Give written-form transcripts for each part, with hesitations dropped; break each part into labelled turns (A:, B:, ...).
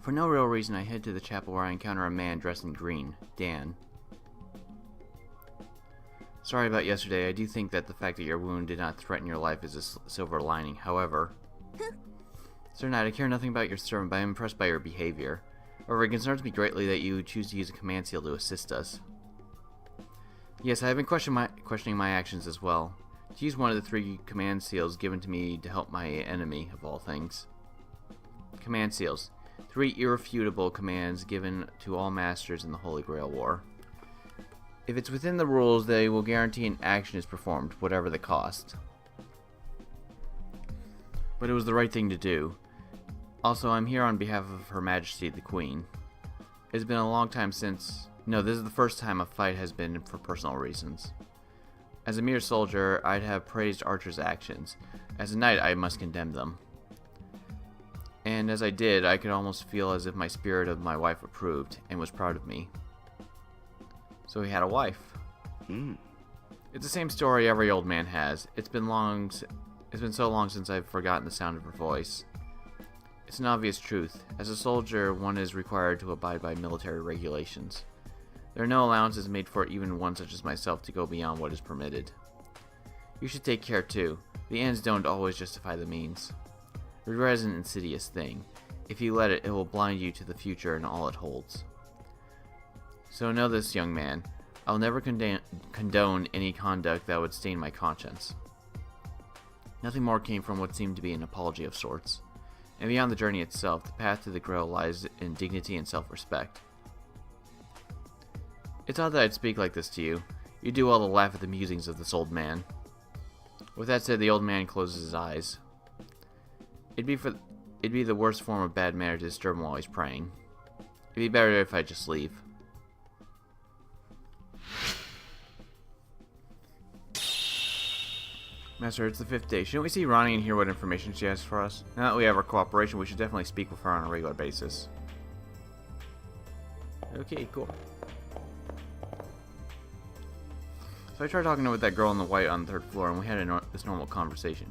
A: For no real reason, I head to the chapel where I encounter a man dressed in green, Dan. Sorry about yesterday. I do think that the fact that your wound did not threaten your life is a silver lining. However, Sir Knight, I care nothing about your servant, but I am impressed by your behavior. However, it concerns me greatly that you choose to use a command seal to assist us. Yes, I have been questioning my actions as well. To use one of the 3 command seals given to me to help my enemy, of all things. Command seals. 3 irrefutable commands given to all masters in the Holy Grail War. If it's within the rules, they will guarantee an action is performed, whatever the cost. But it was the right thing to do. Also, I'm here on behalf of Her Majesty the Queen. It's been a long time since... No, this is the first time a fight has been for personal reasons. As a mere soldier, I'd have praised Archer's actions. As a knight, I must condemn them. And as I did, I could almost feel as if my spirit of my wife approved and was proud of me. So he had a wife. It's the same story every old man has. It's been so long since I've forgotten the sound of her voice. It's an obvious truth. As a soldier, one is required to abide by military regulations. There are no allowances made for even one such as myself to go beyond what is permitted. You should take care too. The ends don't always justify the means. Regret is an insidious thing. If you let it, it will blind you to the future and all it holds. So know this, young man. I'll never condone any conduct that would stain my conscience. Nothing more came from what seemed to be an apology of sorts. And beyond the journey itself, the path to the Grail lies in dignity and self-respect. It's odd that I'd speak like this to you. You do well to laugh at the musings of this old man. With that said, the old man closes his eyes. It'd be the worst form of bad manner to disturb him while he's praying. It'd be better if I just leave. Master, it's the 5th day. Shouldn't we see Ronnie and hear what information she has for us? Now that we have our cooperation, we should definitely speak with her on a regular basis. Okay, cool. So I tried talking with that girl in the white on the 3rd floor, and we had this normal conversation.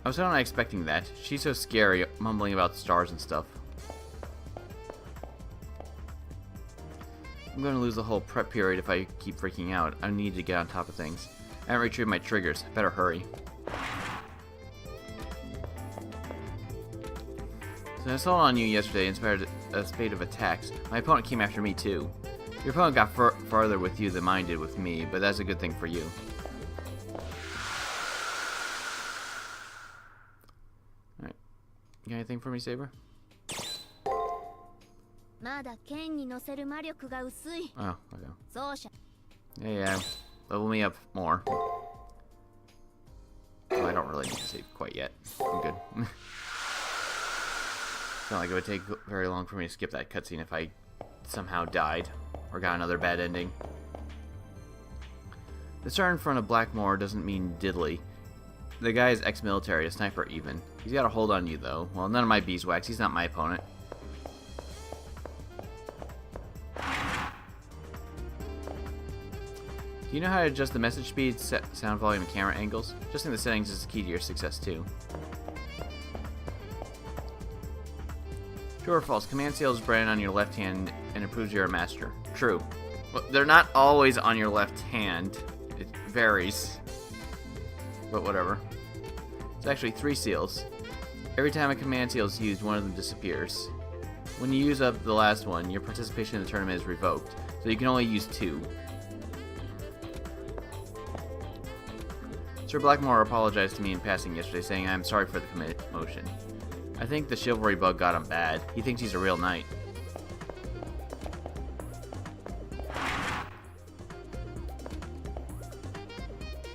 A: I was so not expecting that. She's so scary, mumbling about stars and stuff. I'm going to lose the whole prep period if I keep freaking out. I need to get on top of things. I haven't retrieved my triggers. Better hurry. So I saw on you yesterday, inspired a spate of attacks. My opponent came after me too. Your opponent got farther with you than mine did with me, but that's a good thing for you. Alright. You got anything for me, Saber? Oh, okay. Yeah. Level me up more. Oh, I don't really need to save quite yet. I'm good. It's not like it would take very long for me to skip that cutscene if I somehow died or got another bad ending. The star in front of Blackmore doesn't mean diddly. The guy is ex-military, a sniper even. He's got a hold on you though. Well, none of my beeswax. He's not my opponent. Do you know how to adjust the message speed, sound volume, and camera angles? Adjusting the settings is the key to your success too. True or false? Command seal is branded on your left hand and it proves you're a master. True. But they're not always on your left hand. It varies. But whatever. It's actually 3 seals. Every time a command seal is used, one of them disappears. When you use up the last one, your participation in the tournament is revoked, so you can only use 2. Sir Blackmore apologized to me in passing yesterday, saying I'm sorry for the commotion. I think the chivalry bug got him bad. He thinks he's a real knight.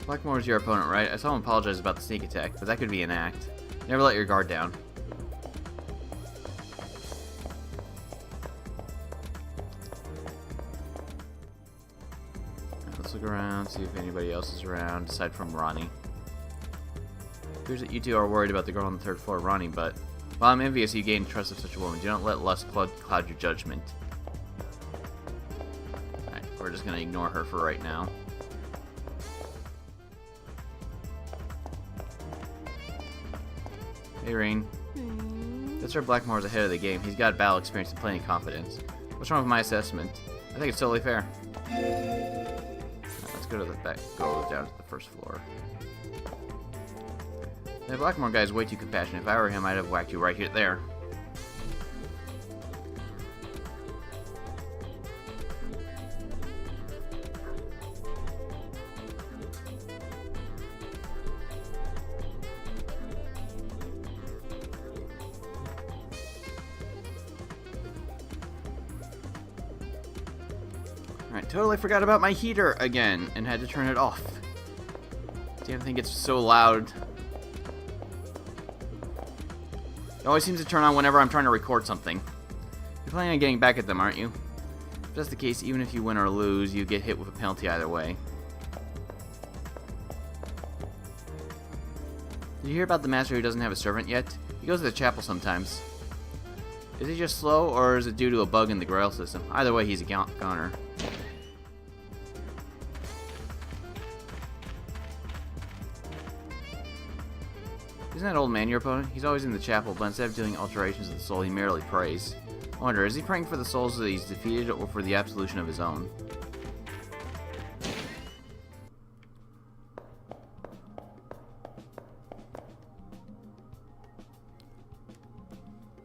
A: Blackmore's your opponent, right? I saw him apologize about the sneak attack, but that could be an act. Never let your guard down. Let's look around, see if anybody else is around, aside from Ronnie. Appears that you two are worried about the girl on the 3rd floor, Ronnie, but while I'm envious you gain the trust of such a woman, do not let lust cloud your judgment. Alright, we're just gonna ignore her for right now. Hey, Rain. That Sir Blackmore's ahead of the game. He's got battle experience and plenty of confidence. What's wrong with my assessment? I think it's totally fair. Let's go to the back. Go down to the first floor. The Blackmore guy is way too compassionate. If I were him, I'd have whacked you right here, there. Alright, totally forgot about my heater again and had to turn it off. Damn thing gets so loud. It always seems to turn on whenever I'm trying to record something. You're planning on getting back at them, aren't you? If that's the case, even if you win or lose, you get hit with a penalty either way. Did you hear about the master who doesn't have a servant yet? He goes to the chapel sometimes. Is he just slow, or is it due to a bug in the grail system? Either way, he's a goner. Isn't that old man your opponent? He's always in the chapel, but instead of doing alterations of the soul, he merely prays. I wonder, is he praying for the souls that he's defeated, or for the absolution of his own?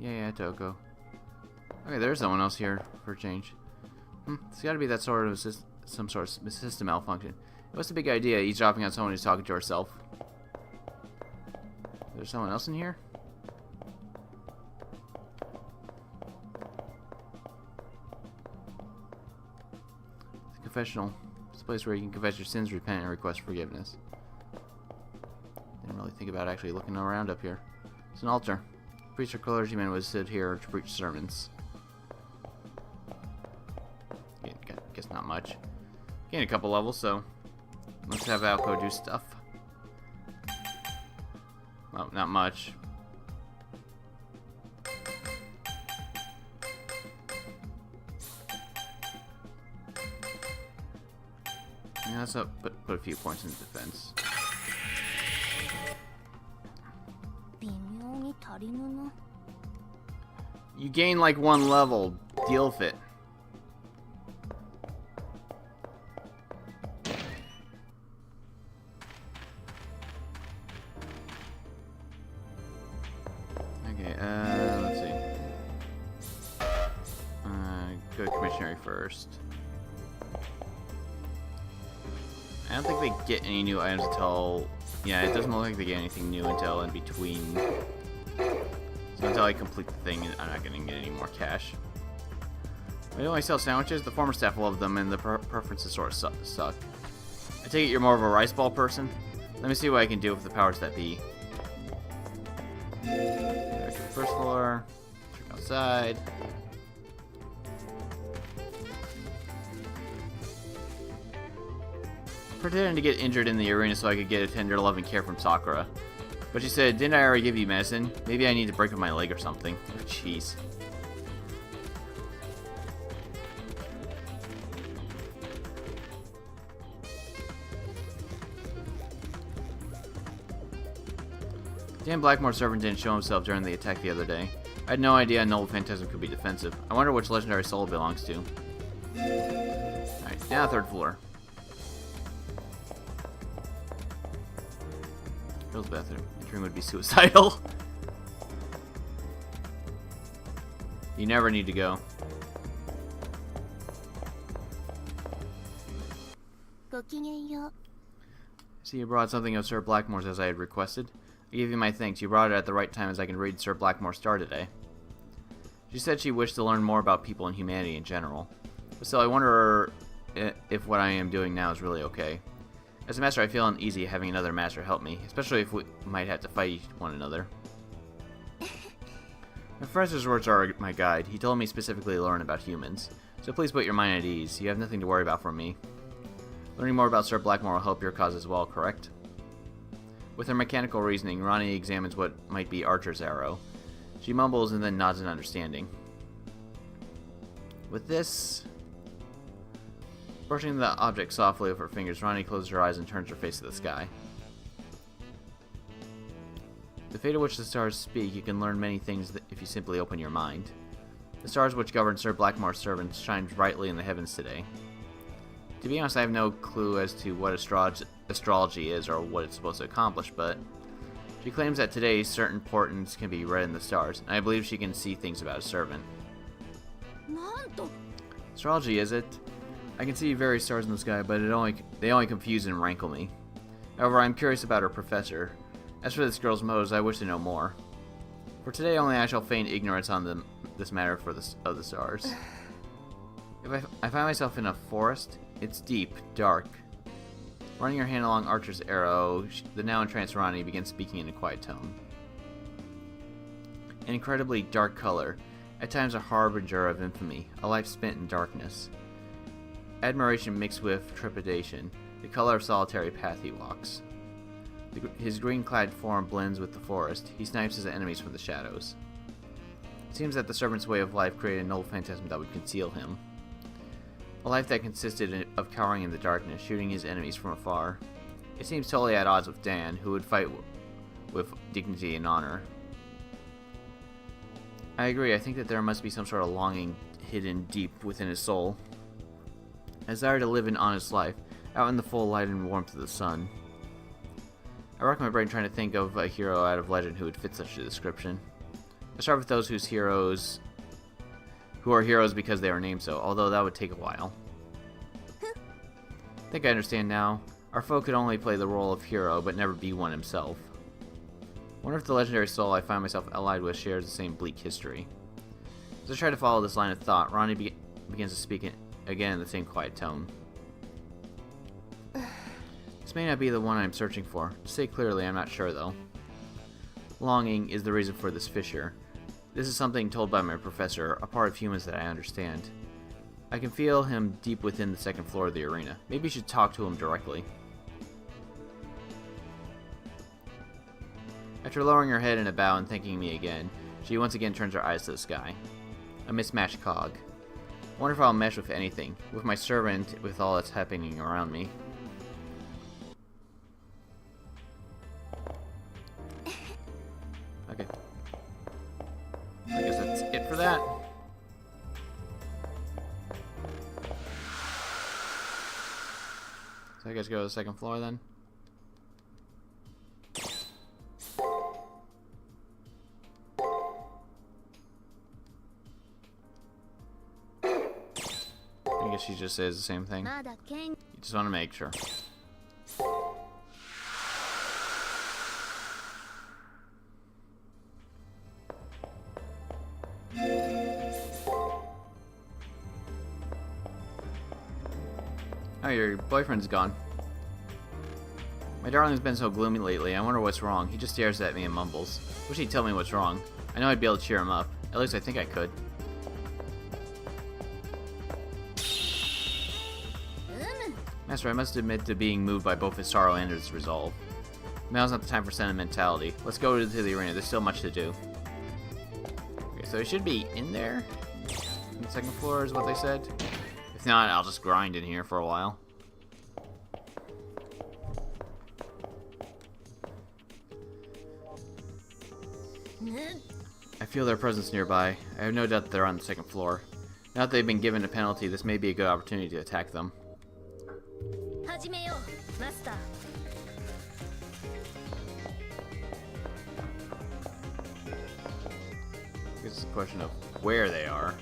A: Yeah, Toko. Okay, there's someone else here for a change. It's gotta be that sort of some sort of system malfunction. What's the big idea? Eavesdropping on someone who's talking to herself. There's someone else in here? The confessional. It's a place where you can confess your sins, repent, and request forgiveness. Didn't really think about actually looking around up here. It's an altar. Priest or clergyman would sit here to preach sermons. Yeah, guess not much. Gained a couple levels, so let's have Alco do stuff. Well, not much. Yeah, let's put a few points in defense. You gain like 1 level. Deal with it. Okay, let's see. Go to Commissionary first. I don't think they get any new items until... Yeah, it doesn't look like they get anything new until in between. So until I complete the thing, I'm not going to get any more cash. Why do I sell sandwiches? The former staff love them, and the preferences sort of suck. I take it you're more of a rice ball person? Let me see what I can do with the powers that be. Back to the first floor. Check outside. Pretending to get injured in the arena so I could get a tender loving care from Sakura. But she said, didn't I already give you medicine? Maybe I need to break up my leg or something. Oh, jeez. Dan Blackmore's servant didn't show himself during the attack the other day. I had no idea Null Phantasm could be defensive. I wonder which legendary soul it belongs to. Alright, now 3rd floor. Girls' bathroom. Entering would be suicidal. You never need to go. See, you brought something of Sir Blackmore's as I had requested. I give you my thanks. You brought it at the right time as I can read Sir Blackmore's star today. She said she wished to learn more about people and humanity in general. But still, I wonder if what I am doing now is really okay. As a master, I feel uneasy having another master help me, especially if we might have to fight one another. My professor's words are my guide. He told me specifically to learn about humans. So please put your mind at ease. You have nothing to worry about from me. Learning more about Sir Blackmore will help your cause as well, correct? With her mechanical reasoning, Ronnie examines what might be Archer's arrow. She mumbles and then nods in understanding. With this... Brushing the object softly with her fingers, Ronnie closes her eyes and turns her face to the sky. The fate of which the stars speak, you can learn many things if you simply open your mind. The stars which govern Sir Blackmore's servants shine brightly in the heavens today. To be honest, I have no clue as to what astrology is or what it's supposed to accomplish, but she claims that today certain portents can be read in the stars, and I believe she can see things about a servant. Astrology, is it? I can see various stars in the sky, but they only confuse and rankle me. However, I'm curious about her professor. As for this girl's motives, I wish to know more. For today only, I shall feign ignorance on this matter of the stars. If I find myself in a forest, it's deep, dark. Running her hand along Archer's arrow, the now entranced Ronnie begins speaking in a quiet tone. An incredibly dark color, at times a harbinger of infamy, a life spent in darkness. Admiration mixed with trepidation, the color of solitary path he walks. His green-clad form blends with the forest. He snipes his enemies from the shadows. It seems that the servant's way of life created an old phantasm that would conceal him. A life that consisted of cowering in the darkness, shooting his enemies from afar. It seems totally at odds with Dan, who would fight with dignity and honor. I agree, I think that there must be some sort of longing hidden deep within his soul. A desire to live an honest life, out in the full light and warmth of the sun. I rack my brain trying to think of a hero out of legend who would fit such a description. I start with those who are heroes because they are named so, although that would take a while. I think I understand now. Our foe could only play the role of hero, but never be one himself. Wonder if the legendary soul I find myself allied with shares the same bleak history. As I try to follow this line of thought, Ronnie begins to speak again in the same quiet tone. This may not be the one I'm searching for. To say clearly, I'm not sure though. Longing is the reason for this fissure. This is something told by my professor, a part of humans that I understand. I can feel him deep within the second floor of the arena. Maybe you should talk to him directly. After lowering her head in a bow and thanking me again, she once again turns her eyes to the sky. A mismatched cog. I wonder if I'll mesh with anything, with my servant, with all that's happening around me. Okay. I guess that's it for that. So I guess go to the second floor then. I guess she just says the same thing. You just want to make sure. Oh, your boyfriend's gone. My darling's been so gloomy lately, I wonder what's wrong. He just stares at me and mumbles. Wish he'd tell me what's wrong. I know I'd be able to cheer him up. At least I think I could. Master, I must admit to being moved by both his sorrow and his resolve. Now's not the time for sentimentality. Let's go to the arena. There's still much to do. Okay, so it should be in there? On the second floor is what they said. If not, I'll just grind in here for a while. I feel their presence nearby. I have no doubt that they're on the second floor. Now that they've been given a penalty, this may be a good opportunity to attack them. I guess it's a question of where they are.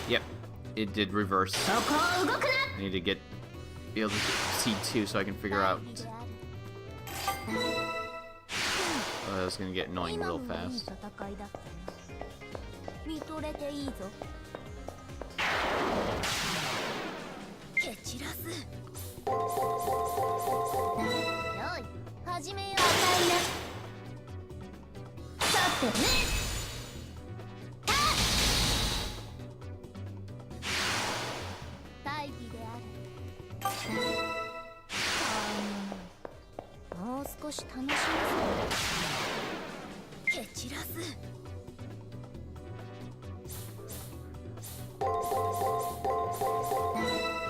A: Yep, it did reverse. I need to be able to see two so I can figure out. Oh, that's gonna get annoying real fast.
B: 蹴散らす。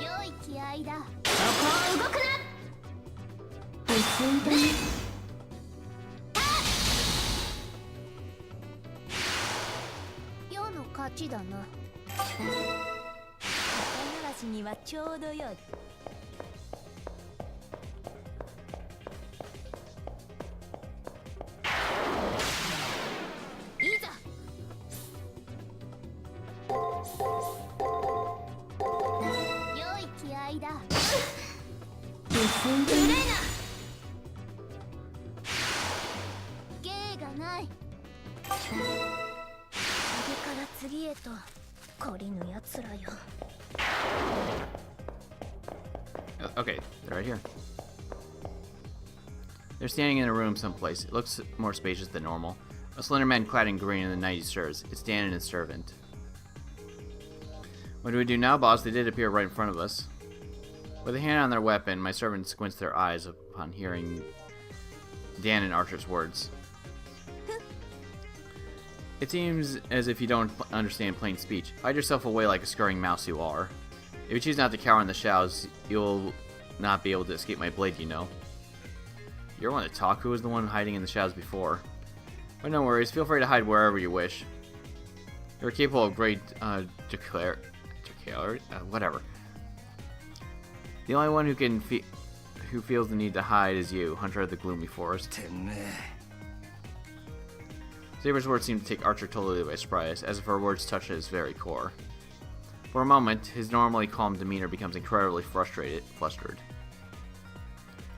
B: 良い気合いだ。そこは動くな。薄いだね。世の勝ちだな。肩慣らしにはちょうどよい。いざ。良い気合いだ。無礼な。芸がない。次から次へと懲りぬ奴らよ。
A: Okay, they're right here. They're standing in a room someplace. It looks more spacious than normal. A slender man clad in green in the night he stirs. It's Dan and his servant. What do we do now, boss? They did appear right in front of us. With a hand on their weapon, my servant squints their eyes upon hearing Dan and Archer's words. It seems as if you don't understand plain speech. Hide yourself away like a scurrying mouse you are. If you choose not to cower in the shadows, you'll not be able to escape my blade, you know. You're one to talk. Who was the one hiding in the shadows before? But no worries. Feel free to hide wherever you wish. You're capable of great, whatever. The only one who feels the need to hide is you, hunter of the gloomy forest. Saber's words seem to take Archer totally by surprise, as if her words touch his very core. For a moment, his normally calm demeanor becomes incredibly flustered.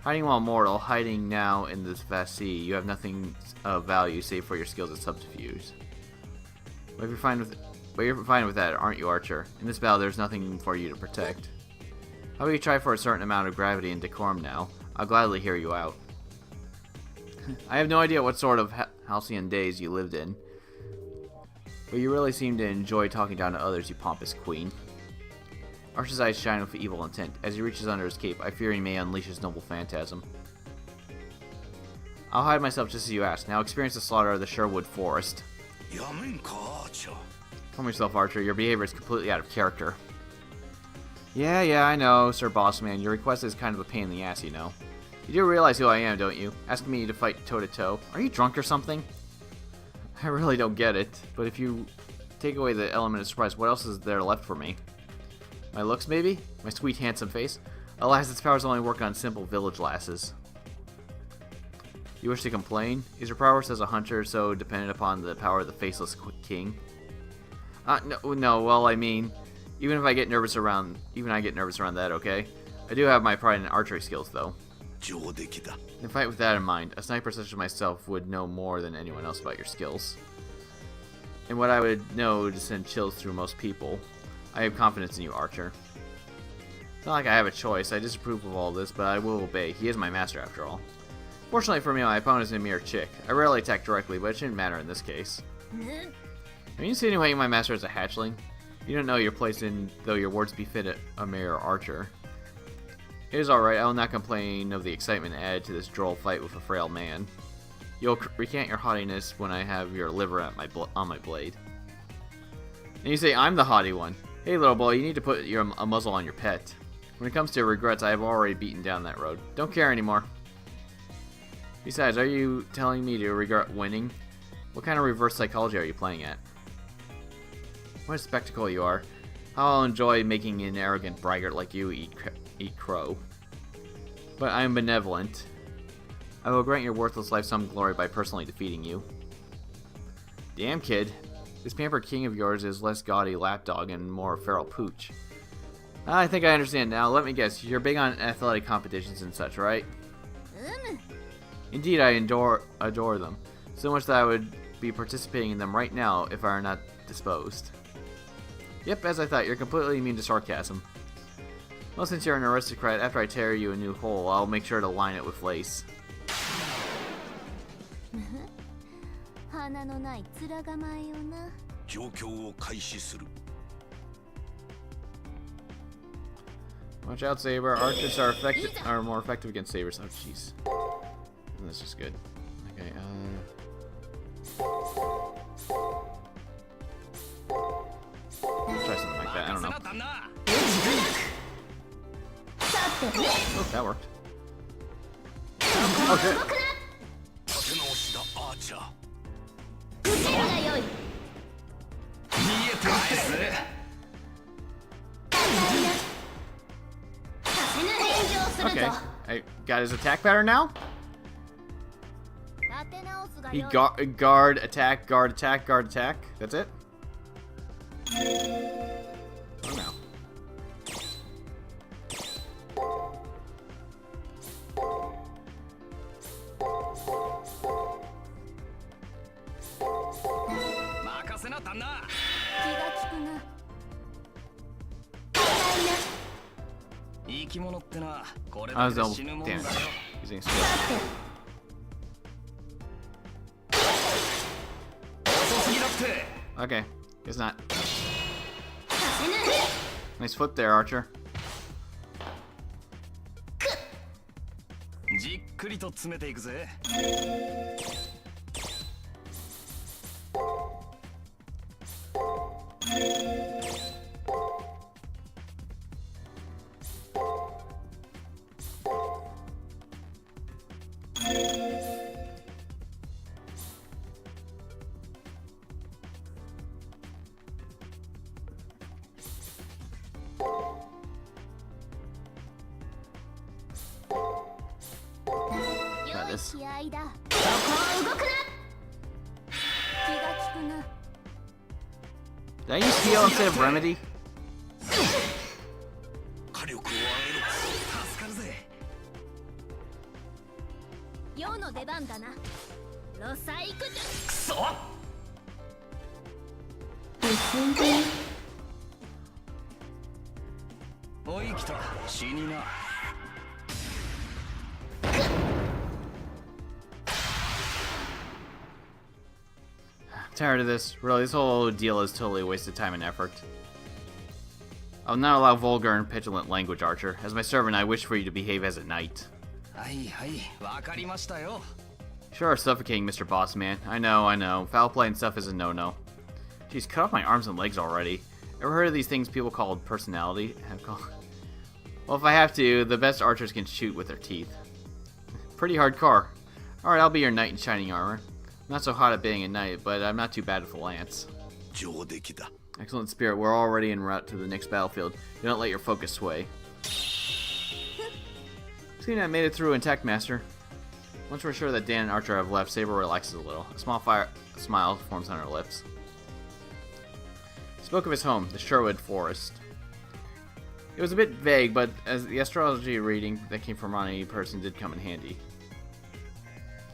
A: Hiding while mortal, hiding now in this vast sea, you have nothing of value save for your skills at subterfuge. But you're fine with that, aren't you, Archer? In this battle, there's nothing for you to protect. How about you try for a certain amount of gravity and decorum now? I'll gladly hear you out. I have no idea what sort of halcyon days you lived in, but you really seem to enjoy talking down to others, you pompous queen. Archer's eyes shine with evil intent. As he reaches under his cape, I fear he may unleash his noble phantasm. I'll hide myself just as you asked. Now experience the slaughter of the Sherwood Forest. Calm yourself, Archer. Your behavior is completely out of character. Yeah, I know, Sir Bossman. Your request is kind of a pain in the ass, you know. You do realize who I am, don't you? Asking me to fight toe-to-toe. Are you drunk or something? I really don't get it, but if you take away the element of surprise, what else is there left for me? My looks, maybe? My sweet, handsome face? Alas, its powers only work on simple village lasses. You wish to complain? Is your prowess as a hunter so dependent upon the power of the faceless king? No, well, I mean, even I get nervous around that, okay? I do have my pride in archery skills, though. In fight with that in mind, a sniper such as myself would know more than anyone else about your skills. And what I would know to send chills through most people. I have confidence in you, Archer. It's not like I have a choice. I disapprove of all this, but I will obey. He is my master, after all. Fortunately for me, my opponent is a mere chick. I rarely attack directly, but it shouldn't matter in this case. Are you insinuating my master is a hatchling? You don't know your place in, though your words befit a mere archer. It is alright, I will not complain of the excitement added to this droll fight with a frail man. You'll recant your haughtiness when I have your liver at on my blade. And you say I'm the haughty one. Hey little boy, you need to put a muzzle on your pet. When it comes to regrets, I have already beaten down that road. Don't care anymore. Besides, are you telling me to regret winning? What kind of reverse psychology are you playing at? What a spectacle you are. How I'll enjoy making an arrogant braggart like you eat crow. But I am benevolent. I will grant your worthless life some glory by personally defeating you. Damn, kid. This pampered king of yours is less gaudy lapdog and more feral pooch. I think I understand now. Let me guess, you're big on athletic competitions and such, right? Indeed, I adore them. So much that I would be participating in them right now if I were not disposed. Yep, as I thought, you're completely immune to sarcasm. Well, since you're an aristocrat, after I tear you a new hole, I'll make sure to line it with lace. Watch out, Saber. Archers are more effective against sabers. Oh, jeez. That's just good. Okay, Try something like that. I don't know. Oh, that worked. Oh shit. Okay, I got his attack pattern now. He guard, attack, guard, attack, guard, attack. That's it. Oh no. I was damn it. Using skill. Okay, guess not. Nice flip there, Archer. Try this. Did I use heal instead of remedy? Tired of this. Really, this whole deal is totally a waste of time and effort. I'll not allow vulgar and petulant language, Archer. As my servant, I wish for you to behave as a knight. Sure, suffocating, Mr. Boss Man. I know. Foul play and stuff is a no-no. Jeez, cut off my arms and legs already. Ever heard of these things people call personality? Well, if I have to, the best archers can shoot with their teeth. Pretty hardcore. Alright, I'll be your knight in shining armor. Not so hot at being a knight, but I'm not too bad with a lance. Excellent spirit, we're already en route to the next battlefield. Do not let your focus sway. Seeing I made it through intact, Master. Once we're sure that Dan and Archer have left, Saber relaxes a little. A smile forms on her lips. He spoke of his home, the Sherwood Forest. It was a bit vague, but as the astrology reading that came from Ronnie person did come in handy.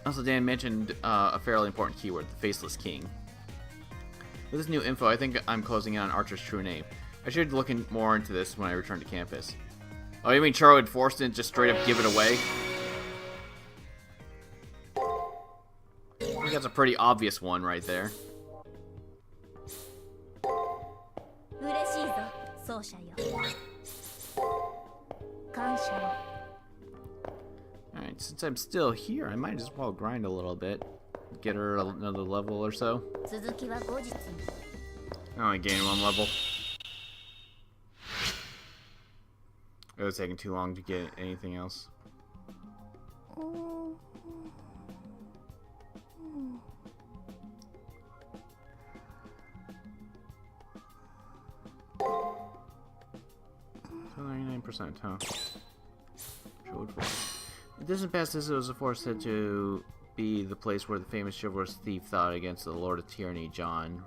A: Also, Dan mentioned a fairly important keyword, the Faceless King. With this new info, I think I'm closing in on Archer's true name. I should look more into this when I return to campus. Oh, you mean Sherwood Forest didn't just straight up give it away? I think that's a pretty obvious one right there. Alright, since I'm still here, I might as well grind a little bit. Get her another level or so. I only gained 1 level. It was taking too long to get anything else. So 99%, huh? It doesn't pass this was a forest said to be the place where the famous chivalrous thief fought against the Lord of Tyranny, John.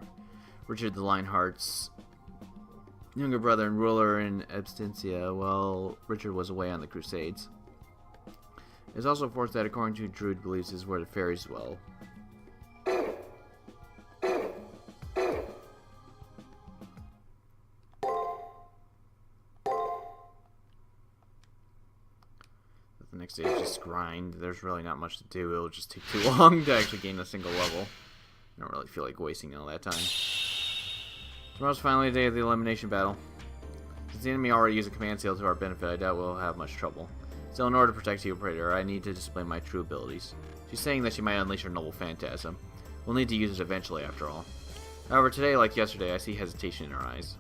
A: Richard the Lionheart's younger brother and ruler in absentia while Richard was away on the Crusades. It's also a forest that, according to Druid beliefs, is where the fairies dwell. The next day is just grind. There's really not much to do. It'll just take too long to actually gain a single level. I don't really feel like wasting all that time. Tomorrow's finally the day of the elimination battle. Since the enemy already used a command seal to our benefit, I doubt we'll have much trouble. Still, in order to protect the operator, I need to display my true abilities. She's saying that she might unleash her noble phantasm. We'll need to use it eventually, after all. However, today, like yesterday, I see hesitation in her eyes.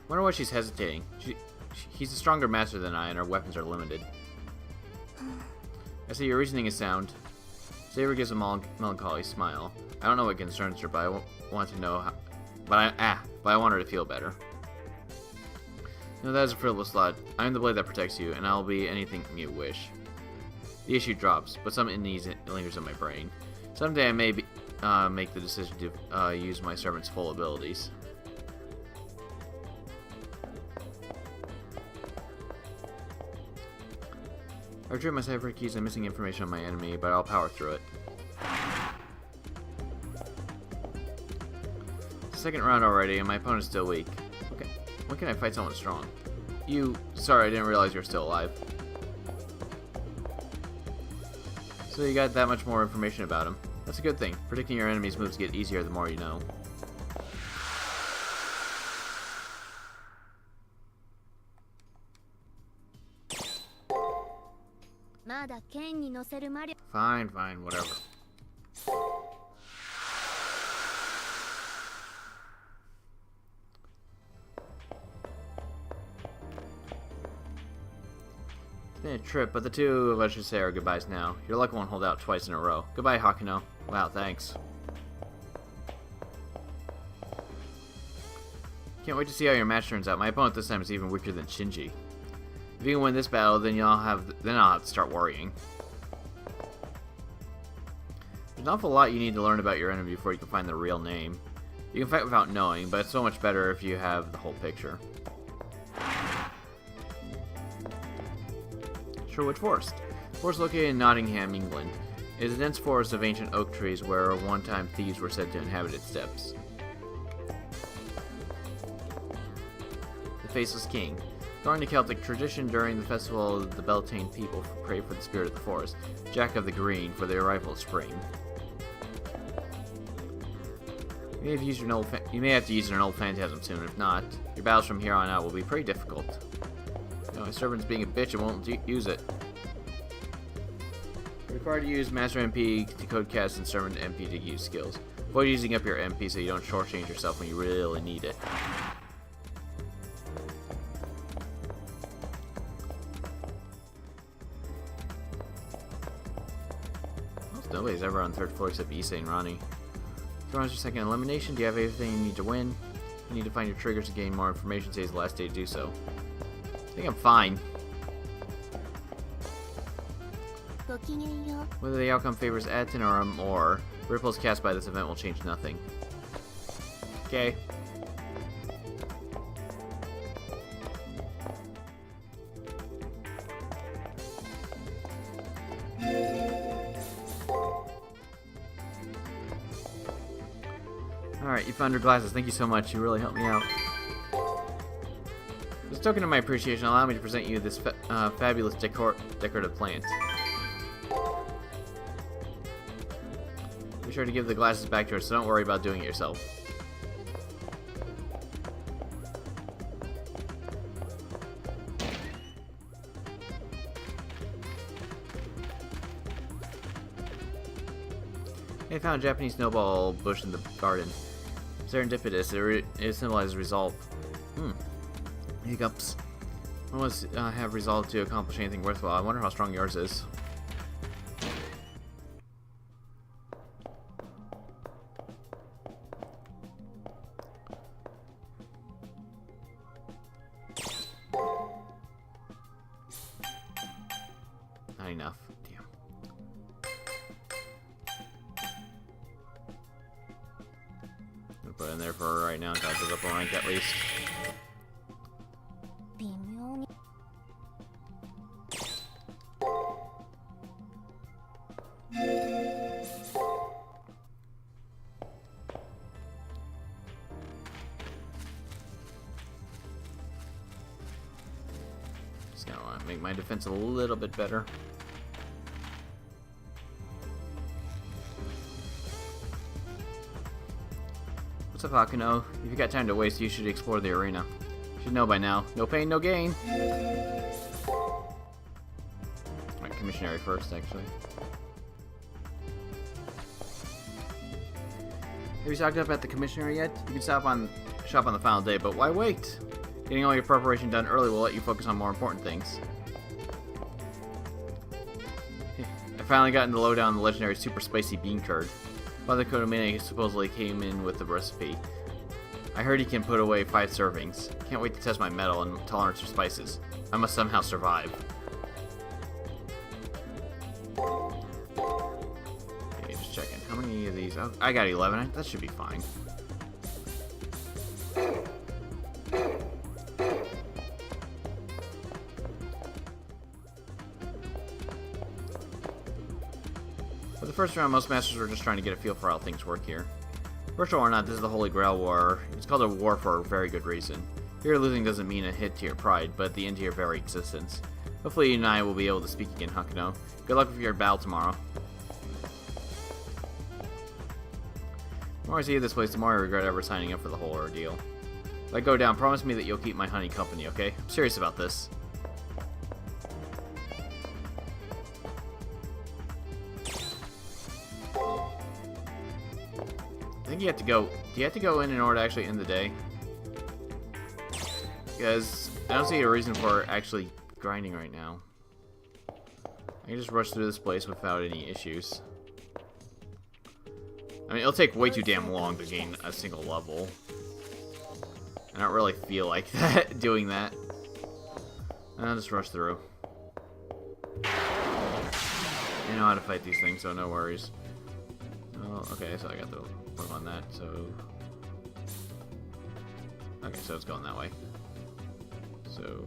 A: Wonder why she's hesitating. He's a stronger master than I, and our weapons are limited. I see your reasoning is sound. Saber gives a melancholy smile. I don't know what concerns her, but I want to know how... But I want her to feel better. No, that is a frivolous thought. I am the blade that protects you, and I'll be anything you wish. The issue drops, but some unease lingers in my brain. Someday I may make the decision to use my servant's full abilities. I retrieved my cipher keys and missing information on my enemy, but I'll power through it. Second round already, and my opponent's still weak. Okay, when can I fight someone strong? Sorry, I didn't realize you were still alive. So you got that much more information about him. That's a good thing. Predicting your enemy's moves get easier the more you know. Fine, whatever. It's been a trip, but the two of us should say our goodbyes now. Your luck won't hold out twice in a row. Goodbye, Hakuno. Wow, thanks. Can't wait to see how your match turns out. My opponent this time is even weaker than Shinji. If you can win this battle, then I'll have to start worrying. There's an awful lot you need to learn about your enemy before you can find the real name. You can fight without knowing, but it's so much better if you have the whole picture. Sherwood Forest. The forest located in Nottingham, England. It is a dense forest of ancient oak trees where one-time thieves were said to inhabit its depths. The Faceless King. According to Celtic tradition, during the festival, the Beltane people pray for the spirit of the forest, Jack of the Green, for the arrival of spring. You may have to use an old phantasm soon. If not, your battles from here on out will be pretty difficult. My servant's being a bitch and won't use it. You're required to use Master MP to code cast and Servant MP to use skills. Avoid using up your MP so you don't shortchange yourself when you really need it. Almost nobody's ever on third floor except Issei and Ronnie. 2 rounds your second elimination. Do you have everything you need to win? You need to find your triggers to gain more information. Today's the last day to do so. I think I'm fine. Whether the outcome favors Atten or Amor, ripples cast by this event will change nothing. Okay. Alright, you found your glasses. Thank you so much. You really helped me out. As a token of my appreciation, allow me to present you this fabulous decorative plant. Be sure to give the glasses back to her, so don't worry about doing it yourself. They found a Japanese snowball bush in the garden. Serendipitous, it symbolizes resolve. Hiccups. I must have resolved to accomplish anything worthwhile. I wonder how strong yours is. Not enough. Damn. I'm gonna put it in there for right now until I goes up a rank at least. Just gonna want to make my defense a little bit better. What's up, Hakuno? If you got time to waste, you should explore the arena. You should know by now. No pain, no gain! Alright. commissary first, actually. Have you stocked up at the commissary yet? You can shop on the final day, but why wait? Getting all your preparation done early will let you focus on more important things. I finally gotten the lowdown on the legendary super spicy bean curd. Father Kodomine supposedly came in with the recipe. I heard he can put away 5 servings. Can't wait to test my mettle and tolerance for spices. I must somehow survive. Okay, just checking. How many of these? Oh, I got 11. That should be fine. For the first round, most masters were just trying to get a feel for how things work here. Virtual or not, this is the Holy Grail War. It's called a war for a very good reason. Here, losing doesn't mean a hit to your pride, but the end to your very existence. Hopefully you and I will be able to speak again, Hakuno. Good luck with your battle tomorrow. The more I see this place, the more I regret ever signing up for the whole ordeal. If I go down, promise me that you'll keep my honey company, okay? I'm serious about this. I think you have to go... Do you have to go in order to actually end the day? Because I don't see a reason for actually grinding right now. I can just rush through this place without any issues. I mean, it'll take way too damn long to gain a single level. I don't really feel like that, doing that. I'll just rush through. I know how to fight these things, so no worries. Oh, okay, so I got the work on that, so... Okay, so it's going that way. So...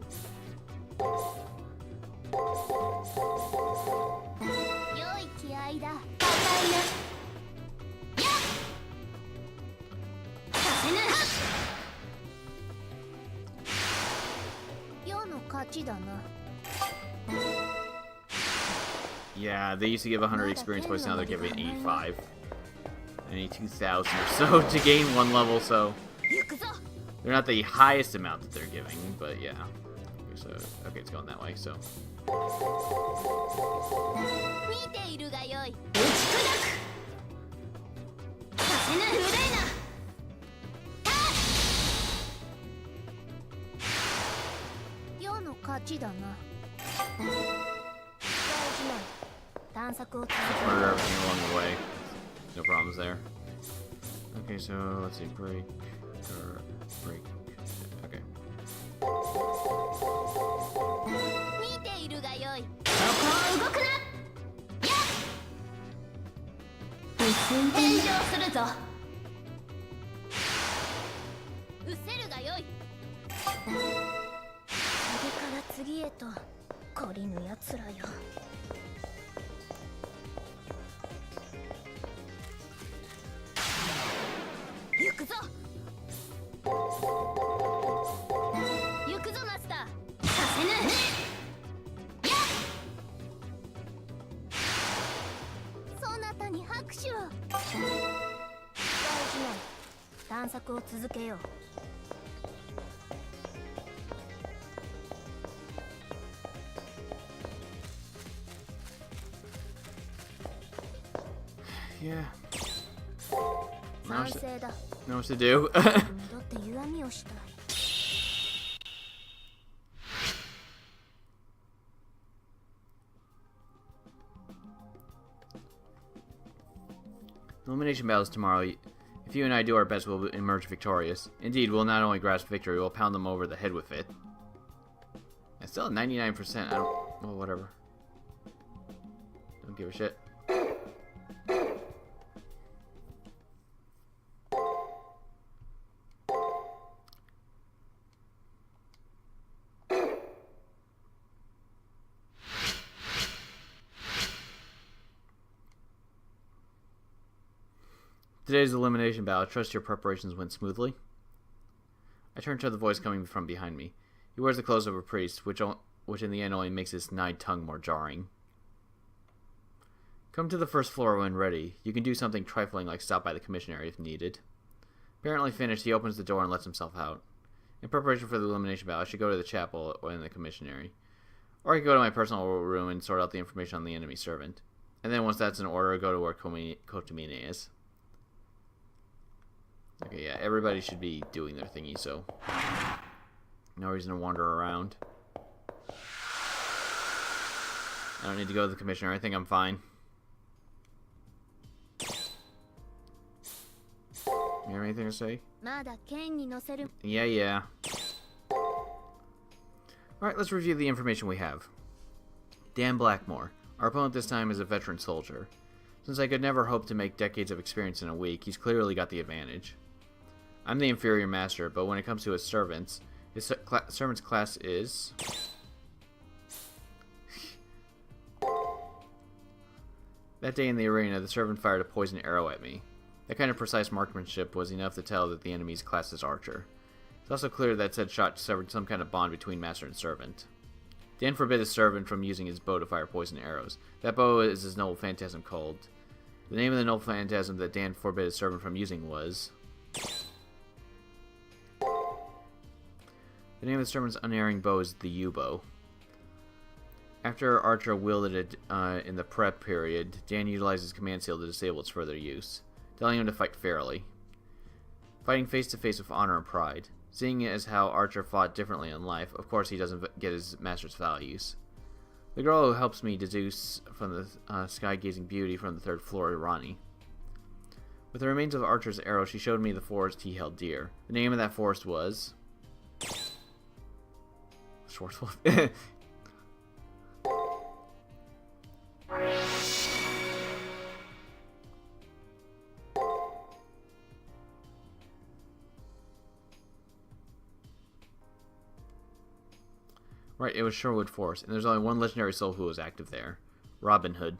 A: Yeah, they used to give 100 experience points, now they're giving 85. I need 2,000 or so to gain 1 level, so... They're not the highest amount that they're giving, but yeah. So, okay, it's going that way, so... Murder everything along the way. No problems there. Okay, so let's see, break. Okay. Yeah. Know what to do. Elimination battles tomorrow. If you and I do our best, we'll emerge victorious. Indeed, we'll not only grasp victory, we'll pound them over the head with it. It's still at 99%. I don't... Well, whatever. Don't give a shit. Today's elimination battle. I trust your preparations went smoothly. I turned to the voice coming from behind me. He wears the clothes of a priest, which in the end only makes his snide tongue more jarring. Come to the first floor when ready. You can do something trifling like stop by the commissary if needed. Apparently finished, he opens the door and lets himself out. In preparation for the elimination battle, I should go to the chapel or in the commissary. Or I can go to my personal room and sort out the information on the enemy servant. And then once that's in order, go to where Kotomine is. Okay, yeah, everybody should be doing their thingy, so no reason to wander around. I don't need to go to the commissioner. I think I'm fine. You have anything to say? Yeah. Alright, let's review the information we have. Dan Blackmore. Our opponent this time is a veteran soldier. Since I could never hope to make decades of experience in a week, he's clearly got the advantage. I'm the inferior master, but when it comes to his servants, his servant's class is... That day in the arena, the servant fired a poison arrow at me. That kind of precise marksmanship was enough to tell that the enemy's class is archer. It's also clear that said shot severed some kind of bond between master and servant. Dan forbid his servant from using his bow to fire poison arrows. That bow is his noble phantasm called. The name of the noble phantasm that Dan forbid his servant from using was... The name of the servant's unerring bow is the U-bow. After Archer wielded it in the prep period, Dan utilized his command seal to disable its further use, telling him to fight fairly. Fighting face to face with honor and pride. Seeing it as how Archer fought differently in life, of course he doesn't get his master's values. The girl who helps me deduce from the sky-gazing beauty from the third floor, Ronnie. With the remains of Archer's arrow, she showed me the forest he held dear. The name of that forest was... Schwarzwolf. Right, it was Sherwood Forest, and there's only one legendary soul who was active there. Robin Hood.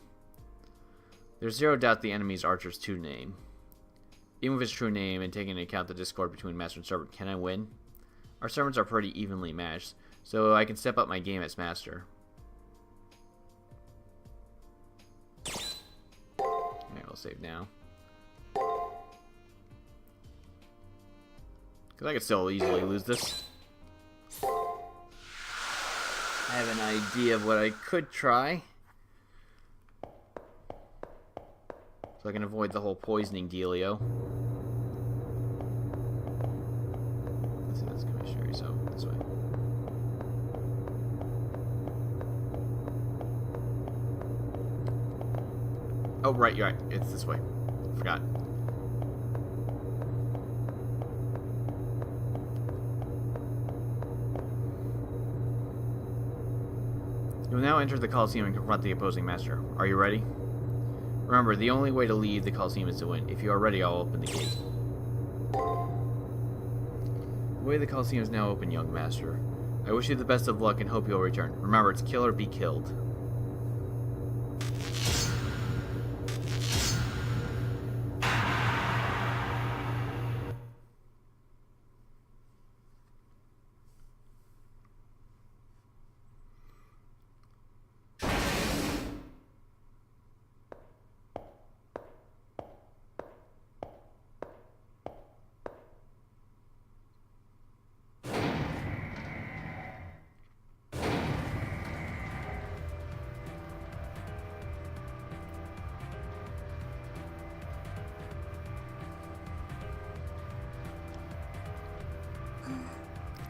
A: There's zero doubt the enemy's Archer's true name. Even with his true name, and taking into account the discord between master and servant, can I win? Our servants are pretty evenly matched, so I can step up my game as master. Okay, I'll save now. Because I could still easily lose this. I have an idea of what I could try. So I can avoid the whole poisoning dealio. Let's see, that's commissary, so this way. Oh, right, you're right. It's this way. Forgot. You will now enter the Coliseum and confront the opposing master. Are you ready? Remember, the only way to leave the Coliseum is to win. If you are ready, I'll open the gate. The way to the Coliseum is now open, young master. I wish you the best of luck and hope you'll return. Remember, it's kill or be killed.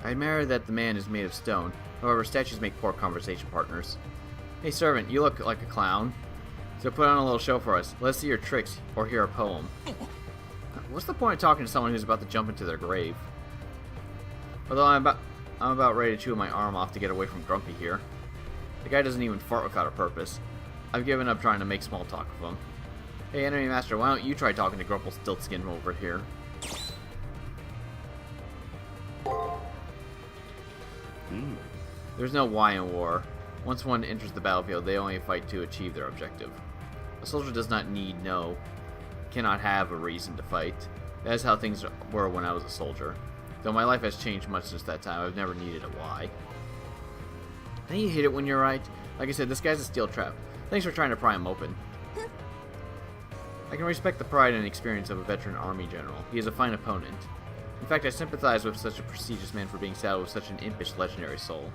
A: I admire that the man is made of stone. However, statues make poor conversation partners. Hey servant, you look like a clown. So put on a little show for us. Let's see your tricks, or hear a poem. What's the point of talking to someone who's about to jump into their grave? Although I'm about ready to chew my arm off to get away from Grumpy here. The guy doesn't even fart without a purpose. I've given up trying to make small talk with him. Hey enemy master, why don't you try talking to Grumpelstiltskin over here? There's no why in war. Once one enters the battlefield, they only fight to achieve their objective. A soldier does not cannot have a reason to fight. That is how things were when I was a soldier. Though my life has changed much since that time, I've never needed a why. And you hate it when you're right. Like I said, this guy's a steel trap. Thanks for trying to pry him open. I can respect the pride and experience of a veteran army general. He is a fine opponent. In fact, I sympathize with such a prestigious man for being saddled with such an impish legendary soul.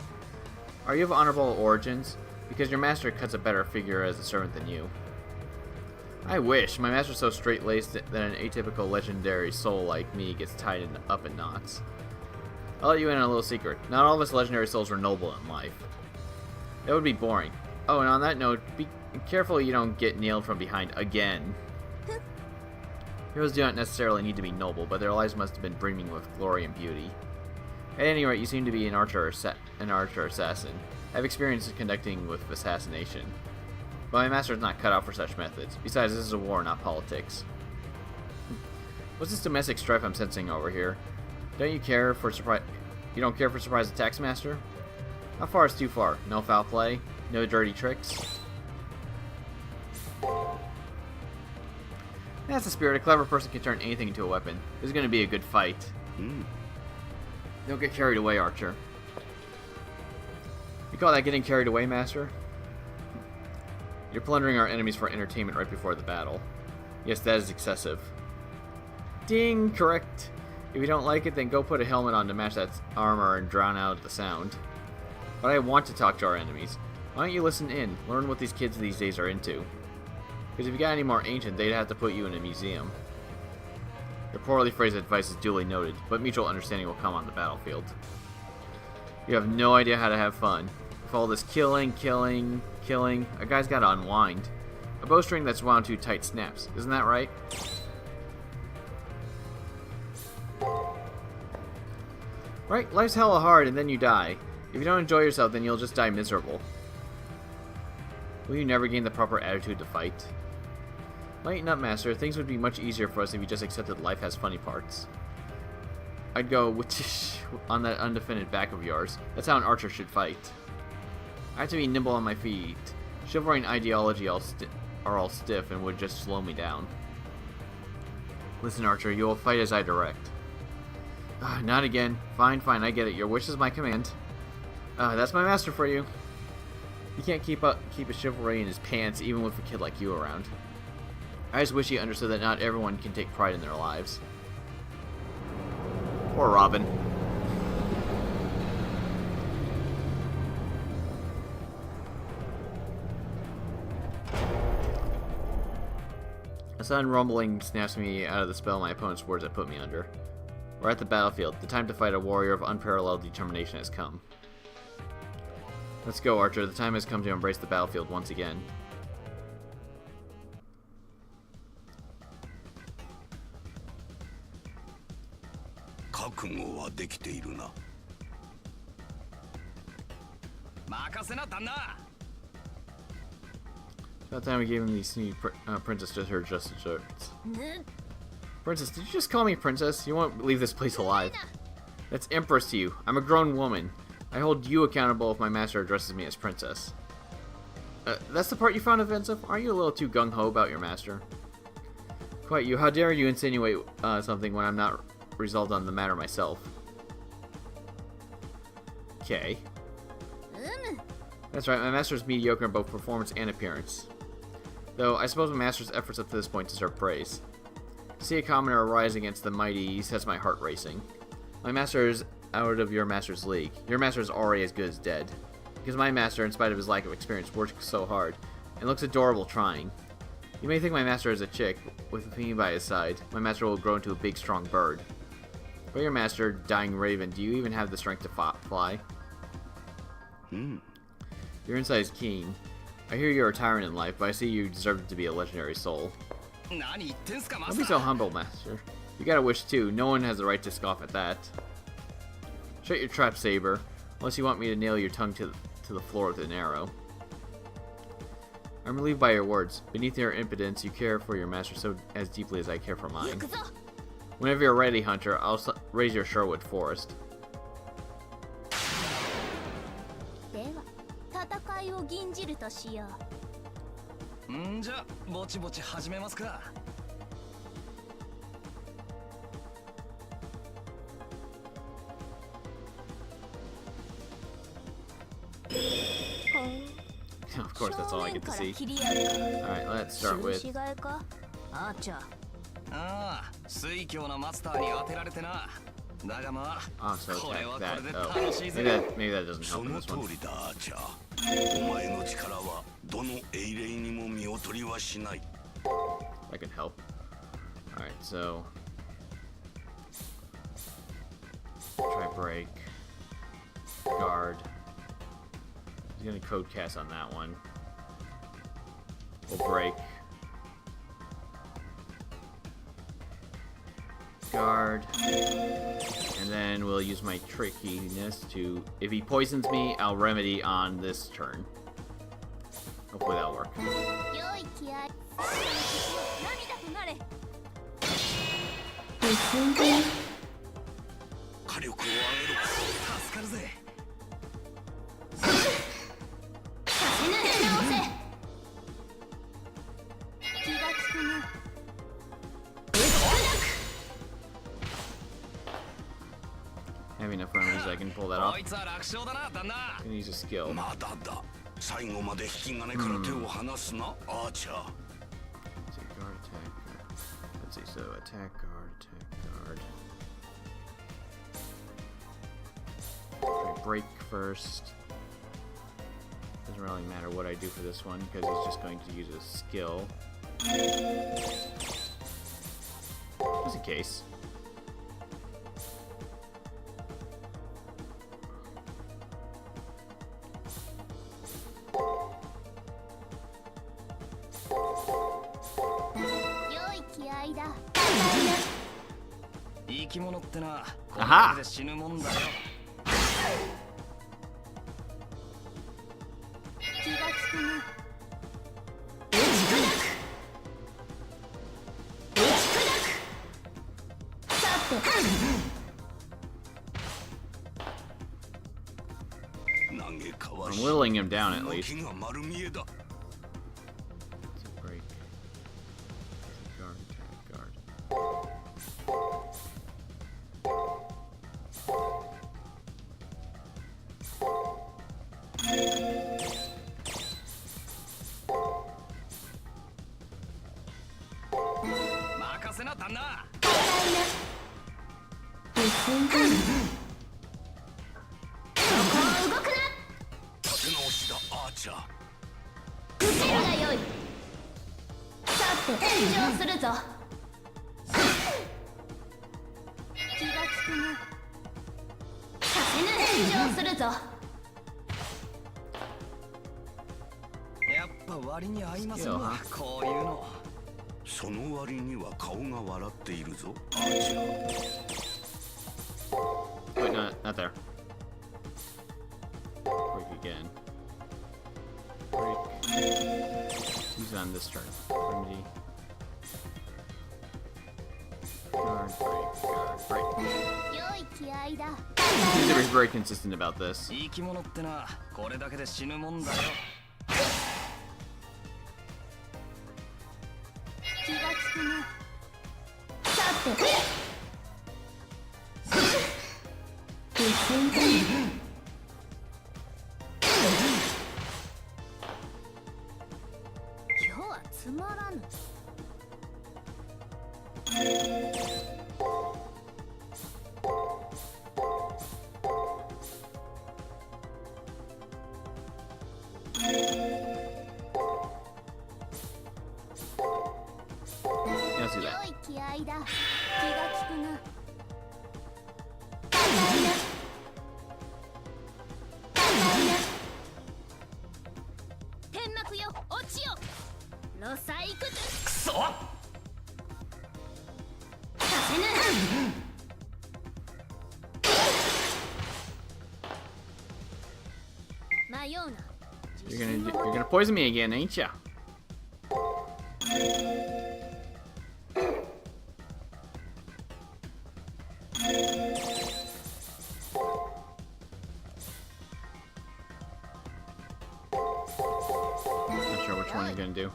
A: Are you of honorable origins? Because your master cuts a better figure as a servant than you. I wish. My master's so straight-laced that an atypical legendary soul like me gets tied up in knots. I'll let you in on a little secret. Not all of us legendary souls are noble in life. That would be boring. Oh, and on that note, be careful you don't get nailed from behind again. Heroes do not necessarily need to be noble, but their lives must have been brimming with glory and beauty. At any rate, you seem to be an archer assassin. I have experience in conducting with assassination. But my master is not cut out for such methods. Besides, this is a war, not politics. What's this domestic strife I'm sensing over here? Don't you care for surprise? You don't care for surprise attacks, master? How far is too far? No foul play? No dirty tricks? That's the spirit. A clever person can turn anything into a weapon. This is going to be a good fight. Don't get carried away, Archer. You call that getting carried away, master? You're plundering our enemies for entertainment right before the battle. Yes, that is excessive. Ding! Correct. If you don't like it, then go put a helmet on to match that armor and drown out the sound. But I want to talk to our enemies. Why don't you listen in? Learn what these kids these days are into. Because if you got any more ancient, they'd have to put you in a museum. Your poorly phrased advice is duly noted, but mutual understanding will come on the battlefield. You have no idea how to have fun. With all this killing, a guy's gotta unwind. A bowstring that's wound too tight snaps. Isn't that right? Right? Life's hella hard and then you die. If you don't enjoy yourself, then you'll just die miserable. Will you never gain the proper attitude to fight? Lighten up, master. Things would be much easier for us if you just accepted life has funny parts. I'd go whoosh on that undefended back of yours. That's how an archer should fight. I have to be nimble on my feet. Chivalry and ideology are all stiff and would just slow me down. Listen, Archer, you will fight as I direct. Not again. Fine, I get it. Your wish is my command. That's my master for you. He can't keep a chivalry in his pants even with a kid like you around. I just wish he understood that not everyone can take pride in their lives. Poor Robin. A sudden rumbling snaps me out of the spell my opponent's words have put me under. We're at the battlefield. The time to fight a warrior of unparalleled determination has come. Let's go, Archer. The time has come to embrace the battlefield once again. About time we gave him the sneaky princess to her just desserts. Princess, did you just call me princess? You won't leave this place alive. That's empress to you. I'm a grown woman. I hold you accountable if my master addresses me as princess. That's the part you found offensive? Aren't you a little too gung-ho about your master? Quite you. How dare you insinuate something when I'm not resolved on the matter myself? Okay. That's right, my master's mediocre in both performance and appearance. Though, I suppose my master's efforts up to this point deserve praise. To see a commoner rise against the mighty sets my heart racing. My master is out of your master's league. Your master is already as good as dead. Because my master, in spite of his lack of experience, works so hard, and looks adorable trying. You may think my master is a chick, with me by his side, my master will grow into a big, strong bird. But your master, dying raven, do you even have the strength to fly? Your insight is keen. I hear you're a tyrant in life, but I see you deserve to be a legendary soul. Don't be so humble, master. You got a wish too. No one has the right to scoff at that. Shut your trap, Saber. Unless you want me to nail your tongue to the floor with an arrow. I'm relieved by your words. Beneath your impudence, you care for your master so as deeply as I care for mine. Whenever you're ready, Hunter, I'll raise your Sherwood Forest. Of course, that's all I get to see. Alright, let's start with... Also attack that. Oh, maybe that doesn't help in this one. That could help. Alright, so try break. Guard. He's gonna code cast on that one. We'll break. Guard. And then we'll use my trickiness to... If he poisons me, I'll remedy on this turn. Hopefully that'll work. I have enough remedies I can pull that off. I'm gonna use a skill. Let's see, guard attack. Let's see, so attack guard. Try break first. Doesn't really matter what I do for this one because he's just going to use a skill. Just in case. Aha! I'm whittling him down at least. Break. Guard, attack, guard. Skill, huh? Wait, not there. Break again. Break. Use it on this turn. Remedy. Guard, break. He's very consistent about this. Let's do that. You're gonna poison me again, ain't ya? Not sure which one you're gonna do.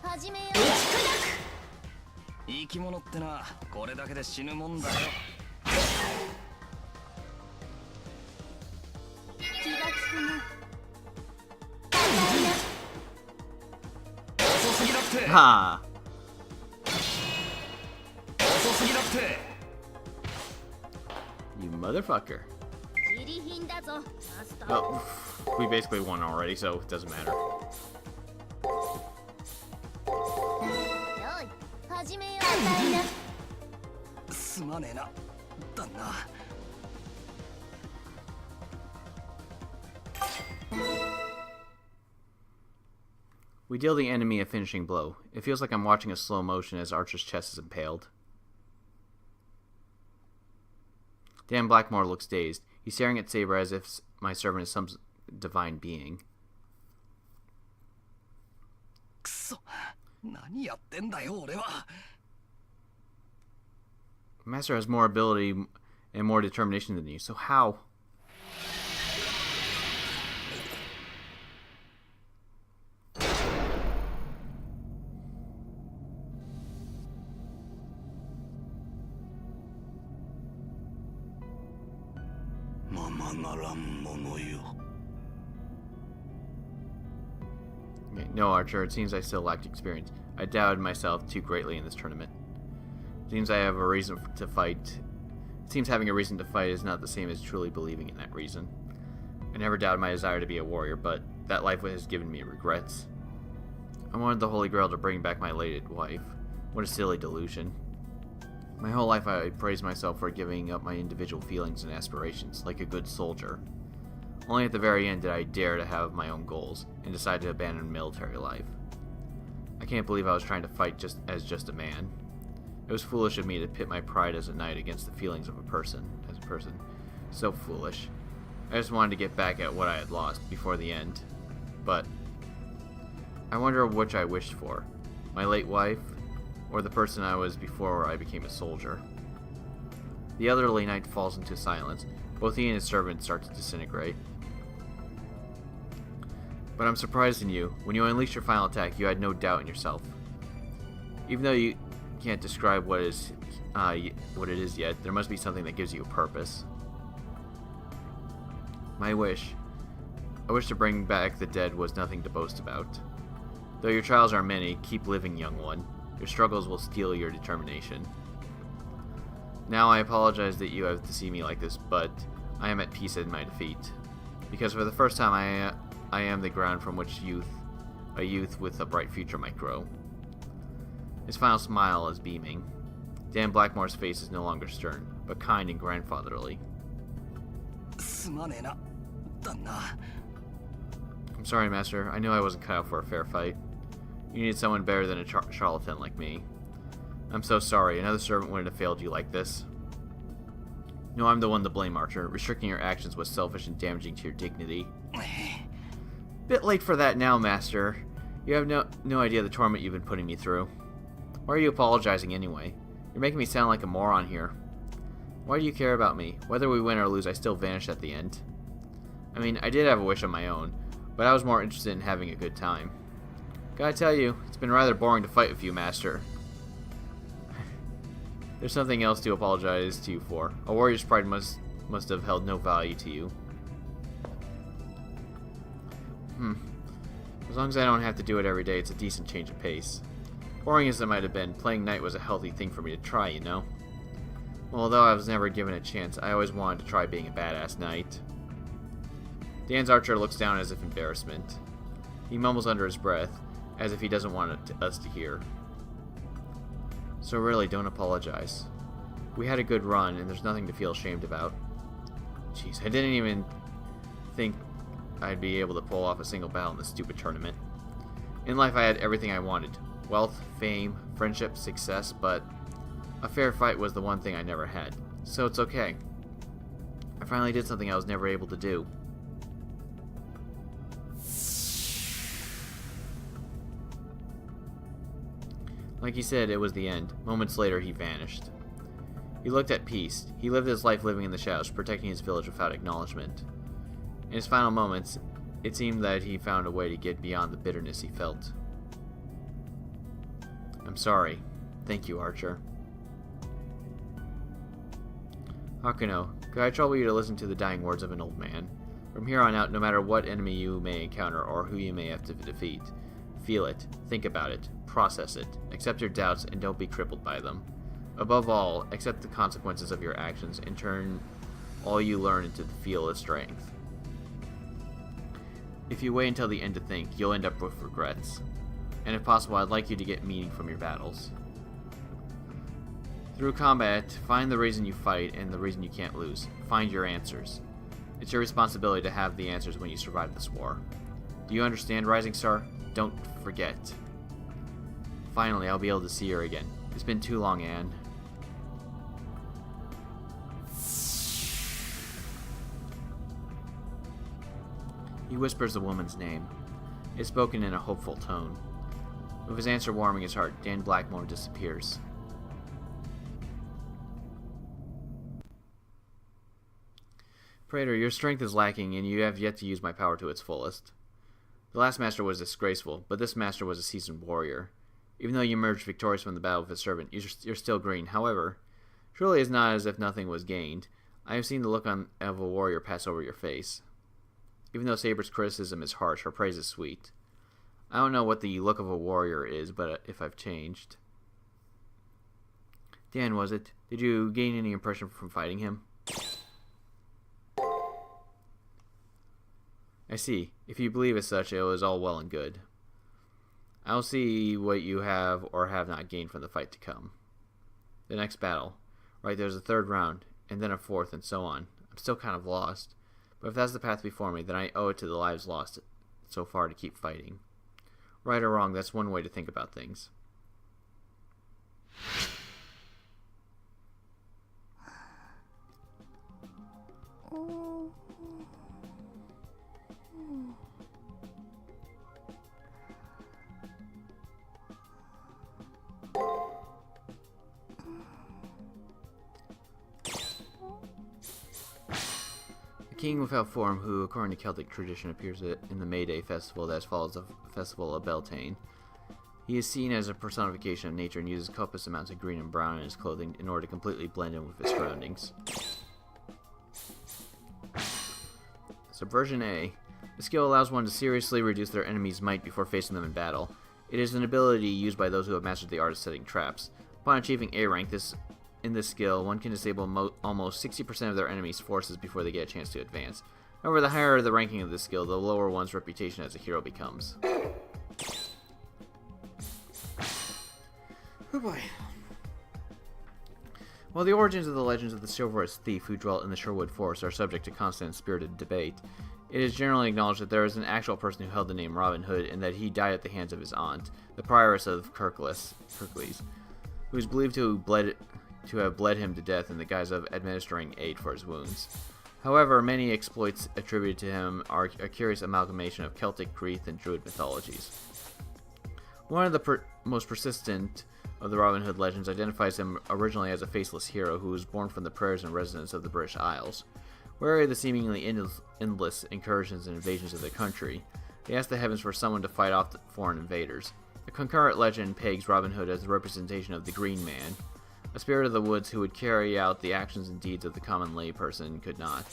A: Ha! You motherfucker.
B: ジリ品だぞマスター
A: Well, we basically won already, so it doesn't matter.
B: よい始めようダイナ
C: すまねえな旦那
A: We deal the enemy a finishing blow. It feels like I'm watching a slow motion as Archer's chest is impaled. Dan Blackmore looks dazed. He's staring at Saber as if my servant is some divine being.
C: くそ何やってんだよ俺は
A: Master has more ability and more determination than you, so how? No, Archer, it seems I still lacked experience. I doubted myself too greatly in this tournament. It seems I have a reason to fight. It seems having a reason to fight is not the same as truly believing in that reason. I never doubted my desire to be a warrior, but that life has given me regrets. I wanted the Holy Grail to bring back my late wife. What a silly delusion. My whole life I praised myself for giving up my individual feelings and aspirations, like a good soldier. Only at the very end did I dare to have my own goals, and decide to abandon military life. I can't believe I was trying to fight just a man. It was foolish of me to pit my pride as a knight against the feelings of a person. So foolish. I just wanted to get back at what I had lost before the end. But I wonder which I wished for. My late wife, or the person I was before I became a soldier. The elderly knight falls into silence. Both he and his servant start to disintegrate. But I'm surprised in you. When you unleashed your final attack, you had no doubt in yourself. Even though you can't describe what it is yet, there must be something that gives you a purpose. My wish. I wish to bring back the dead was nothing to boast about. Though your trials are many, keep living, young one. Your struggles will steel your determination. Now I apologize that you have to see me like this, but I am at peace in my defeat. Because for the first time I am the ground from which a youth with a bright future might grow. His final smile is beaming. Dan Blackmore's face is no longer stern, but kind and grandfatherly.
C: すまねえな旦那
A: I'm sorry, Master. I knew I wasn't cut out for a fair fight. You needed someone better than a charlatan like me. I'm so sorry. Another servant wouldn't have failed you like this. No, I'm the one to blame, Archer. Restricting your actions was selfish and damaging to your dignity. Bit late for that now, Master. You have no idea the torment you've been putting me through. Why are you apologizing anyway? You're making me sound like a moron here. Why do you care about me? Whether we win or lose, I still vanish at the end. I mean, I did have a wish of my own, but I was more interested in having a good time. Gotta tell you, it's been rather boring to fight with you, Master. There's something else to apologize to you for. A warrior's pride must have held no value to you. As long as I don't have to do it every day, it's a decent change of pace. Boring as it might have been, playing knight was a healthy thing for me to try, you know? Well, although I was never given a chance, I always wanted to try being a badass knight. Dan's Archer looks down as if embarrassment. He mumbles under his breath, as if he doesn't want us to hear. So really, don't apologize. We had a good run, and there's nothing to feel ashamed about. Jeez, I didn't even think I'd be able to pull off a single battle in this stupid tournament. In life, I had everything I wanted. Wealth, fame, friendship, success, but a fair fight was the one thing I never had. So it's okay. I finally did something I was never able to do. Like he said, it was the end. Moments later, he vanished. He looked at peace. He lived his life living in the shadows, protecting his village without acknowledgement. In his final moments, it seemed that he found a way to get beyond the bitterness he felt. I'm sorry. Thank you, Archer. Hakuno, could I trouble you to listen to the dying words of an old man? From here on out, no matter what enemy you may encounter or who you may have to defeat, feel it, think about it, process it, accept your doubts, and don't be crippled by them. Above all, accept the consequences of your actions and turn all you learn into the field of strength. If you wait until the end to think, you'll end up with regrets. And if possible, I'd like you to get meaning from your battles. Through combat, find the reason you fight and the reason you can't lose. Find your answers. It's your responsibility to have the answers when you survive this war. Do you understand, Rising Star? Don't forget. Finally, I'll be able to see her again. It's been too long, Anne. He whispers the woman's name. It's spoken in a hopeful tone. With his answer warming his heart, Dan Blackmore disappears. Praetor, your strength is lacking, and you have yet to use my power to its fullest. The last master was disgraceful, but this master was a seasoned warrior. Even though you emerged victorious from the battle with his servant, you're still green. However, surely it's not as if nothing was gained. I have seen the look of a warrior pass over your face. Even though Saber's criticism is harsh, her praise is sweet. I don't know what the look of a warrior is, but if I've changed. Dan, was it? Did you gain any impression from fighting him? I see. If you believe as such, it was all well and good. I'll see what you have or have not gained from the fight to come. The next battle. Right, there's a third round, and then a fourth, and so on. I'm still kind of lost. But if that's the path before me, then I owe it to the lives lost so far to keep fighting. Right or wrong, that's one way to think about things. King without form, who, according to Celtic tradition, appears in the May Day festival that follows the festival of Beltane. He is seen as a personification of nature and uses copious amounts of green and brown in his clothing in order to completely blend in with his surroundings. Subversion A. The skill allows one to seriously reduce their enemy's might before facing them in battle. It is an ability used by those who have mastered the art of setting traps. Upon achieving A rank, in this skill, one can disable almost 60% of their enemy's forces before they get a chance to advance. However, the higher the ranking of this skill, the lower one's reputation as a hero becomes. Oh boy. While the origins of the legends of the chivalrous thief who dwelt in the Sherwood Forest are subject to constant and spirited debate, it is generally acknowledged that there is an actual person who held the name Robin Hood and that he died at the hands of his aunt, the prioress of Kirklees, who is believed to have bled him to death in the guise of administering aid for his wounds. However, many exploits attributed to him are a curious amalgamation of Celtic, Greek, and Druid mythologies. One of the most persistent of the Robin Hood legends identifies him originally as a faceless hero who was born from the prairies and residents of the British Isles. Wary of the seemingly endless incursions and invasions of their country, they asked the heavens for someone to fight off the foreign invaders. A concurrent legend pegs Robin Hood as the representation of the Green Man, a spirit of the woods who would carry out the actions and deeds of the common layperson could not.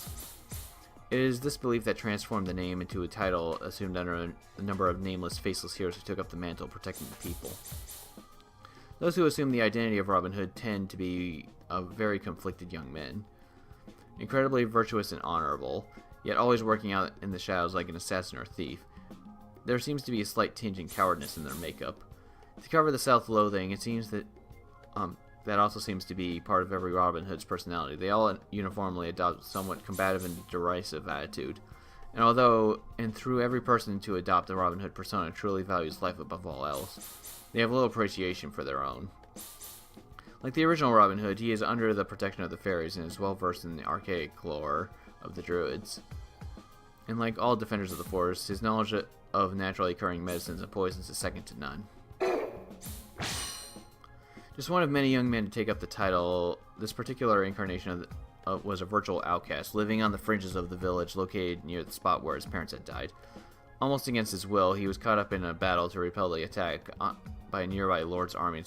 A: It is this belief that transformed the name into a title assumed under a number of nameless, faceless heroes who took up the mantle protecting the people. Those who assume the identity of Robin Hood tend to be very conflicted young men, incredibly virtuous and honorable, yet always working out in the shadows like an assassin or thief. There seems to be a slight tinge in cowardice in their makeup. To cover the self-loathing, it seems that that also seems to be part of every Robin Hood's personality. They all uniformly adopt a somewhat combative and derisive attitude. And through every person to adopt the Robin Hood persona truly values life above all else, they have little appreciation for their own. Like the original Robin Hood, he is under the protection of the fairies and is well versed in the archaic lore of the Druids. And like all defenders of the forest, his knowledge of naturally occurring medicines and poisons is second to none. Just one of many young men to take up the title, this particular incarnation was a virtual outcast, living on the fringes of the village located near the spot where his parents had died. Almost against his will, he was caught up in a battle to repel the attack by a nearby lord's army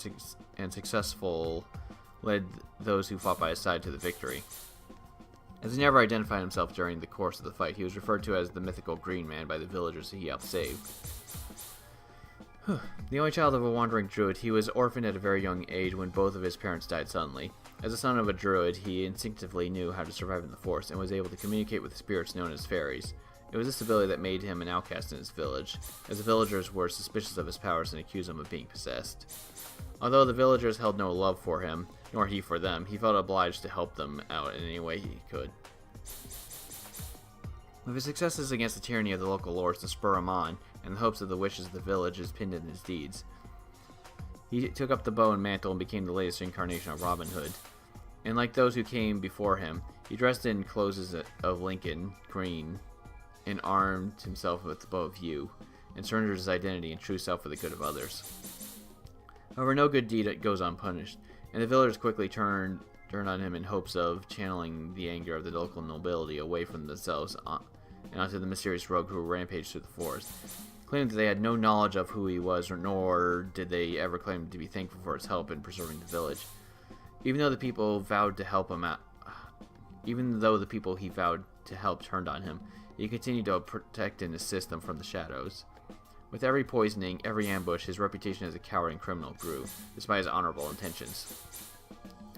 A: and successful led those who fought by his side to the victory. As he never identified himself during the course of the fight, he was referred to as the mythical Green Man by the villagers he helped save. The only child of a wandering druid, he was orphaned at a very young age when both of his parents died suddenly. As the son of a druid, he instinctively knew how to survive in the forest and was able to communicate with spirits known as fairies. It was this ability that made him an outcast in his village, as the villagers were suspicious of his powers and accused him of being possessed. Although the villagers held no love for him, nor he for them, he felt obliged to help them out in any way he could. With his successes against the tyranny of the local lords to spur him on, and the hopes of the wishes of the village is pinned in his deeds, he took up the bow and mantle and became the latest incarnation of Robin Hood. And like those who came before him, he dressed in clothes of Lincoln green, and armed himself with the bow of yew, and surrendered his identity and true self for the good of others. However, no good deed goes unpunished, and the villagers quickly turned on him in hopes of channeling the anger of the local nobility away from themselves and onto the mysterious rogue who rampaged through the forest, claiming that they had no knowledge of who he was, nor did they ever claim to be thankful for his help in preserving the village. Even though the people vowed to help him out, even though the people he vowed to help turned on him, he continued to protect and assist them from the shadows. With every poisoning, every ambush, his reputation as a coward and criminal grew, despite his honorable intentions.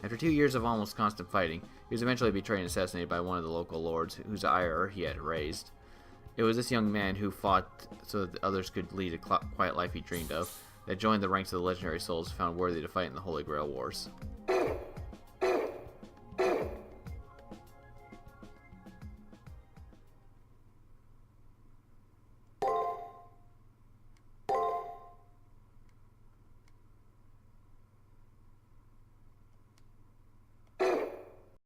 A: After 2 years of almost constant fighting, he was eventually betrayed and assassinated by one of the local lords, whose ire he had raised. It was this young man who fought so that others could lead a quiet life he dreamed of, that joined the ranks of the legendary souls found worthy to fight in the Holy Grail Wars.